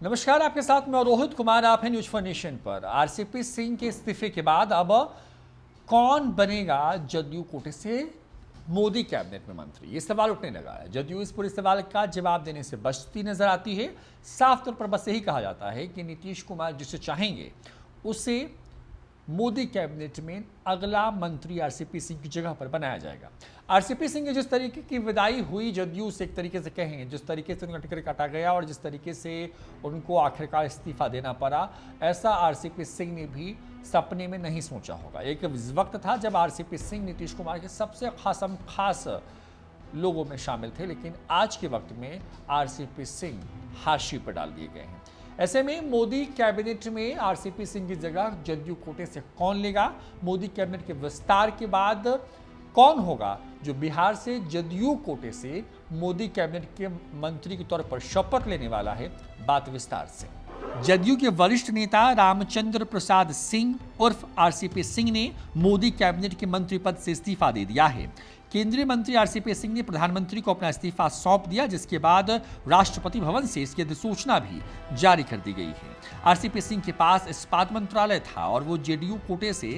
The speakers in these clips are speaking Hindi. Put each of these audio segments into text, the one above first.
नमस्कार, आपके साथ मैं रोहित कुमार। आप हैं न्यूज फॉर नेशन पर। आरसीपी सिंह के इस्तीफे के बाद अब कौन बनेगा जदयू कोटे से मोदी कैबिनेट में मंत्री, ये सवाल उठने लगा है। जदयू इस पूरे सवाल का जवाब देने से बचती नजर आती है। साफ तौर पर बस यही कहा जाता है कि नीतीश कुमार जिसे चाहेंगे उसे मोदी कैबिनेट में अगला मंत्री आरसीपी सिंह की जगह पर बनाया जाएगा। आरसीपी सिंह की जिस तरीके की विदाई हुई जदयू से, एक तरीके से कहें, जिस तरीके से उनका टिकट काटा गया और जिस तरीके से उनको आखिरकार इस्तीफा देना पड़ा, ऐसा आरसीपी सिंह ने भी सपने में नहीं सोचा होगा। एक वक्त था जब आरसीपी सिंह नीतीश कुमार के सबसे खास लोगों में शामिल थे, लेकिन आज के वक्त में आरसीपी सिंह हाशिए पर डाल दिए गए हैं। ऐसे में मोदी कैबिनेट में आरसीपी सिंह की जगह जदयू कोटे से कौन लेगा? मोदी कैबिनेट के विस्तार के बाद कौन होगा जो बिहार से जदयू कोटे से मोदी कैबिनेट के मंत्री के तौर पर शपथ लेने वाला है? बात विस्तार से। जदयू के वरिष्ठ नेता रामचंद्र प्रसाद सिंह उर्फ आरसीपी सिंह ने मोदी कैबिनेट के मंत्री पद से इस्तीफा दे दिया है। केंद्रीय मंत्री आरसीपी सिंह ने प्रधानमंत्री को अपना इस्तीफा सौंप दिया, जिसके बाद राष्ट्रपति भवन से इसकी अधिसूचना भी जारी कर दी गई है। आरसीपी सिंह के पास इस्पात मंत्रालय था और वो जदयू कोटे से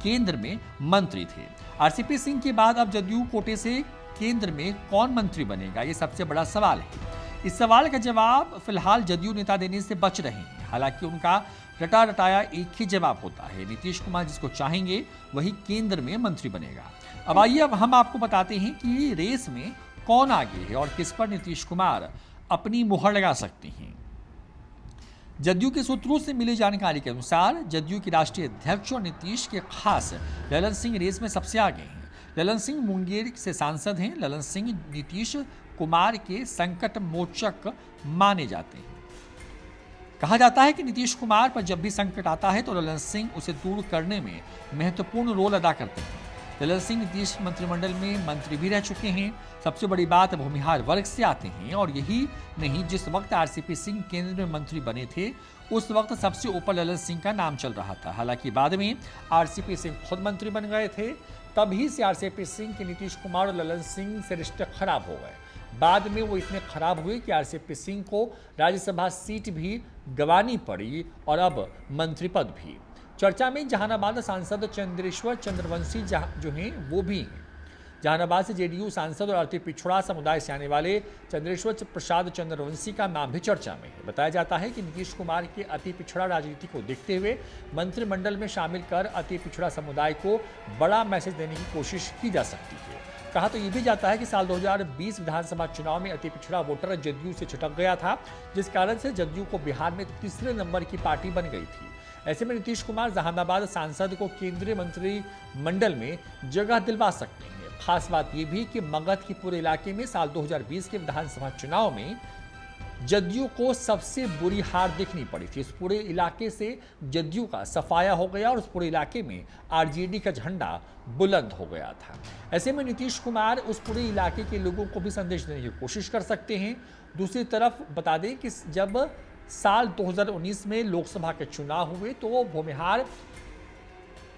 केंद्र में मंत्री थे। आरसीपी सिंह के बाद अब जदयू कोटे से केंद्र में कौन मंत्री बनेगा, ये सबसे बड़ा सवाल है। इस सवाल का जवाब फिलहाल जदयू नेता देने से बच रहे हैं। हालांकि उनका रटा रटाया एक ही जवाब होता है, नीतीश कुमार जिसको चाहेंगे वही केंद्र में मंत्री बनेगा। अब आइए अब हम आपको बताते हैं कि रेस में कौन आगे है और किस पर नीतीश कुमार अपनी मुहर लगा सकते हैं। जदयू के सूत्रों से मिली जानकारी के अनुसार जदयू के राष्ट्रीय अध्यक्ष और नीतीश के खास ललन सिंह रेस में सबसे आगे हैं। ललन सिंह मुंगेर से सांसद हैं। ललन सिंह नीतीश कुमार के संकट मोचक माने जाते हैं। कहा जाता है कि नीतीश कुमार पर जब भी संकट आता है तो ललन सिंह उसे दूर करने में महत्वपूर्ण रोल अदा करते हैं। ललन सिंह नीतीश मंत्रिमंडल में मंत्री भी रह चुके हैं। सबसे बड़ी बात, भूमिहार वर्ग से आते हैं और यही नहीं, जिस वक्त आरसीपी सिंह केंद्र में मंत्री बने थे उस वक्त सबसे ऊपर ललन सिंह का नाम चल रहा था। हालांकि बाद में आरसीपी सिंह खुद मंत्री बन गए थे, तभी से आरसीपी सिंह के नीतीश कुमार और ललन सिंह से रिश्ते खराब हो गए। बाद में वो इतने खराब हुए कि आरसीपी सिंह को राज्यसभा सीट भी गंवानी पड़ी और अब मंत्री पद भी। चर्चा में जहानाबाद सांसद चंद्रेश्वर चंद्रवंशी जो हैं वो भी हैं। जहानाबाद से जेडीयू सांसद और अति पिछड़ा समुदाय से आने वाले चंद्रेश्वर प्रसाद चंद्रवंशी का नाम भी चर्चा में है। बताया जाता है कि नीतीश कुमार के अति पिछड़ा राजनीति को देखते हुए मंत्रिमंडल में शामिल कर अति पिछड़ा समुदाय को बड़ा मैसेज देने की कोशिश की जा सकती है। कहा तो ये भी जाता है कि साल 2020 विधानसभा चुनाव में अति पिछड़ा वोटर जदयू से छिटक गया था, जिस कारण से जदयू को बिहार में तीसरे नंबर की पार्टी बन गई थी। ऐसे में नीतीश कुमार जहानाबाद सांसद को केंद्रीय मंत्रिमंडल में जगह दिलवा सकते हैं। खास बात यह भी कि मगध के पूरे इलाके में साल 2020 के विधानसभा चुनाव में जदयू को सबसे बुरी हार देखनी पड़ी थी। इस पूरे इलाके से जदयू का सफाया हो गया और उस पूरे इलाके में आरजेडी का झंडा बुलंद हो गया था। ऐसे में नीतीश कुमार उस पूरे इलाके के लोगों को भी संदेश देने की कोशिश कर सकते हैं। दूसरी तरफ बता दें कि जब साल 2019 में लोकसभा के चुनाव हुए तो भूमिहार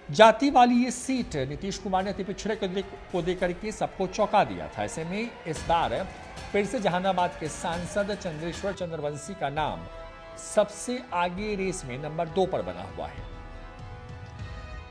जाति वाली ये सीट नीतीश कुमार ने अति पिछड़े को देकर के सबको चौंका दिया था। ऐसे में इस बार फिर से जहानाबाद के सांसद चंद्रेश्वर चंद्रवंशी का नाम सबसे आगे रेस में नंबर 2 पर बना हुआ है।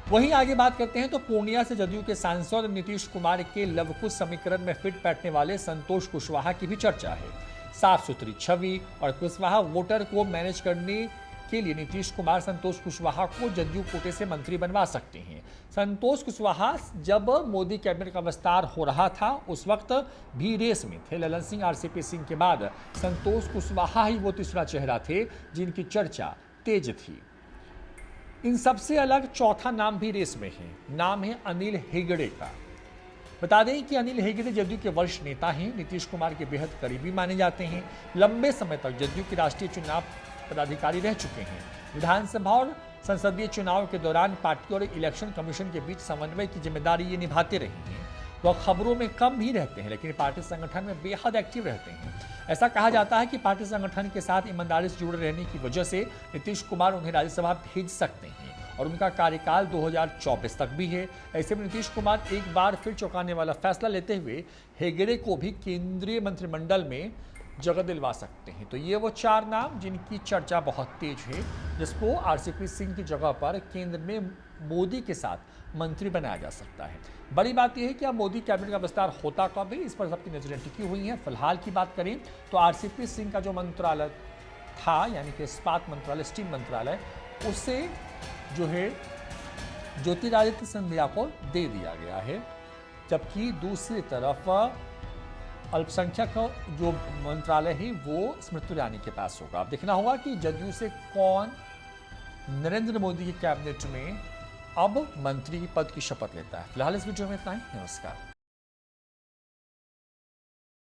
वहीं आगे बात करते हैं तो पूर्णिया से जदयू के सांसद नीतीश कुमार के लवकुश समीकरण में फिट बैठने वाले संतोष कुशवाहा की भी चर्चा है। साफ सुथरी छवि और कुशवाहा वोटर को मैनेज करने के लिए नीतीश कुमार संतोष कुशवाहा को जदयू कोटे से मंत्री बनवा सकते हैं। संतोष कुशवाहा जब मोदी कैबिनेट का विस्तार हो रहा था उस वक्त भी रेस में थे। ललन सिंह आरसीपी सिंह के बाद संतोष कुशवाहा ही वो तीसरा चेहरा थे जिनकी चर्चा तेज थी। इन सबसे अलग चौथा नाम भी रेस में है। नाम है अनिल हेगड़े का। बता दें कि अनिल हेगड़े जदयू के वरिष्ठ नेता हैं, नीतीश कुमार के बेहद करीबी माने जाते हैं। लंबे समय तक जदयू के राष्ट्रीय चुनाव पदाधिकारी रह चुके हैं। विधानसभा और संसदीय चुनाव के दौरान पार्टी और इलेक्शन कमीशन के बीच समन्वय की जिम्मेदारी ये निभाते रहे हैं। वह खबरों में कम भी रहते हैं लेकिन पार्टी संगठन में बेहद एक्टिव रहते हैं। ऐसा कहा जाता है कि पार्टी संगठन के साथ ईमानदारी से जुड़े रहने की वजह से नीतीश कुमार उन्हें राज्यसभा भेज सकते हैं और उनका कार्यकाल 2024 तक भी है। ऐसे में नीतीश कुमार एक बार फिर चौंकाने वाला फैसला लेते हुए हेगड़े को भी केंद्रीय मंत्रिमंडल में जगह दिलवा सकते हैं। तो ये वो 4 नाम जिनकी चर्चा बहुत तेज है, जिसको आरसीपी सिंह की जगह पर केंद्र में मोदी के साथ मंत्री बनाया जा सकता है। बड़ी बात यह है कि अब मोदी कैबिनेट का विस्तार होता कब है, इस पर सबकी नजरें टिकी हुई हैं। फिलहाल की बात करें तो आरसीपी सिंह का जो मंत्रालय था, यानी कि इस्पात मंत्रालय, स्टील मंत्रालय, उसे जो है ज्योतिरादित्य सिंधिया को दे दिया गया है, जबकि दूसरी तरफ अल्पसंख्यक जो मंत्रालय है वो स्मृति ईरानी के पास होगा। अब देखना होगा कि जदयू से कौन नरेंद्र मोदी की कैबिनेट में अब मंत्री पद की शपथ लेता है। फिलहाल इस वीडियो में इतना ही। नमस्कार।